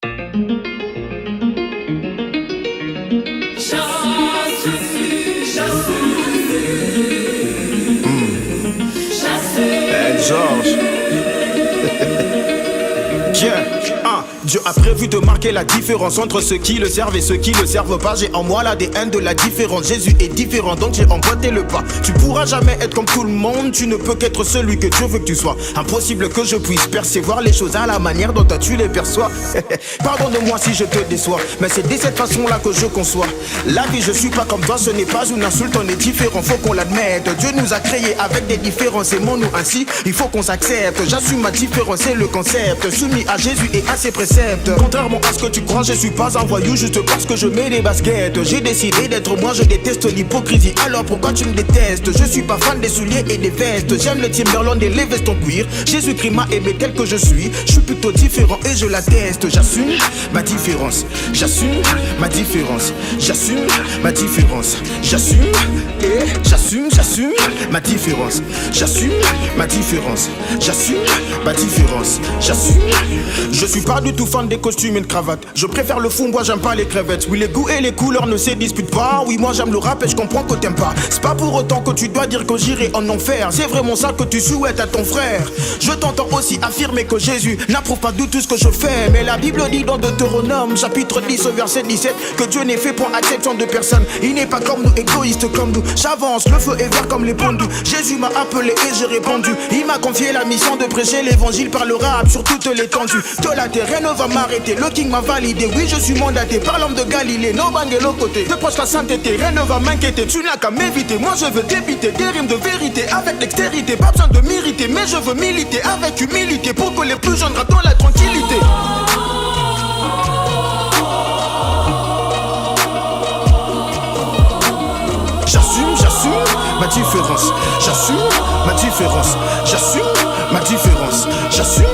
Georges. Dieu a prévu de marquer la différence entre ceux qui le servent et ceux qui le servent pas. J'ai en moi l'ADN de la différence. Jésus est différent, donc j'ai emboîté le pas. Tu pourras jamais être comme tout le monde. Tu ne peux qu'être celui que Dieu veut que tu sois. Impossible que je puisse percevoir les choses à la manière dont toi tu les perçois. Pardonne-moi si je te déçois, mais c'est de cette façon-là que je conçois la vie. Je suis pas comme toi, ce n'est pas une insulte. On est différent, faut qu'on l'admette. Dieu nous a créés avec des différences. Aimons-nous ainsi, il faut qu'on s'accepte. J'assume ma différence, c'est le concept. Soumis à Jésus et à ses préceptes. Contrairement à ce que tu crois, je suis pas un voyou juste parce que je mets des baskets. J'ai décidé d'être moi, je déteste l'hypocrisie. Alors pourquoi tu me détestes? Je suis pas fan des souliers et des vestes. J'aime le Timberland et les vestes en cuir. Jésus-Christ m'a aimé tel que je suis. Je suis plutôt différent et je l'atteste. J'assume ma différence. J'assume ma différence. J'assume ma différence. J'assume et j'assume ma différence. J'assume ma différence. J'assume ma différence. J'assume. Je suis pas du tout fan des costumes et de cravates. Je préfère le fou, moi j'aime pas les crevettes. Oui, les goûts et les couleurs ne se disputent pas. Oui, moi j'aime le rap et je comprends que t'aimes pas. C'est pas pour autant que tu dois dire que j'irai en enfer. C'est vraiment ça que tu souhaites à ton frère. Je t'entends aussi affirmer que Jésus n'approuve pas du tout ce que je fais. Mais la Bible dit dans Deutéronome chapitre 10 verset 17 que Dieu n'est fait pour acception de personne. Il n'est pas comme nous, égoïste comme nous. J'avance, le feu est vert comme les pendus. Jésus m'a appelé et j'ai répondu. Il m'a confié la mission de prêcher l'évangile par le rap sur toute l'étendue de la terre. Rien ne va m'arrêter, le King m'a validé. Oui, je suis mandaté par l'homme de Galilée. No bang et l'autre côté, je proche la sainteté. Rien ne va m'inquiéter, tu n'as qu'à m'éviter. Moi je veux débiter des rimes de vérité avec dextérité. Pas besoin de m'irriter, mais je veux militer avec humilité pour que les plus jeunes restent dans la tranquillité. J'assume ma différence. J'assume ma différence. J'assume ma différence. J'assume.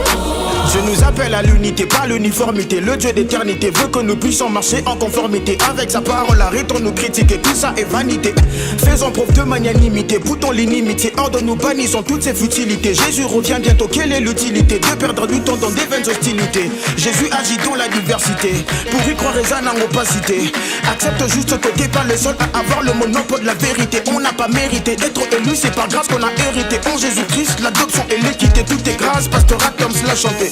Dieu nous appelle à l'unité, pas l'uniformité. Le Dieu d'éternité veut que nous puissions marcher en conformité avec sa parole. Arrêtons nous critiquer, tout ça est vanité. Faisons preuve de magnanimité, boutons l'inimitié. Hors de nous, bannissons toutes ces futilités. Jésus revient bientôt, quelle est l'utilité de perdre du temps dans des vaines hostilités? Jésus agit dans la diversité, pour y croire et en opacité. Accepte juste que t'es pas le seul à avoir le monopole de la vérité. On n'a pas mérité d'être élu, c'est par grâce qu'on a hérité. En Jésus-Christ, l'adoption et l'équité, tout est grâce. Pasteur Adams l'a chanté.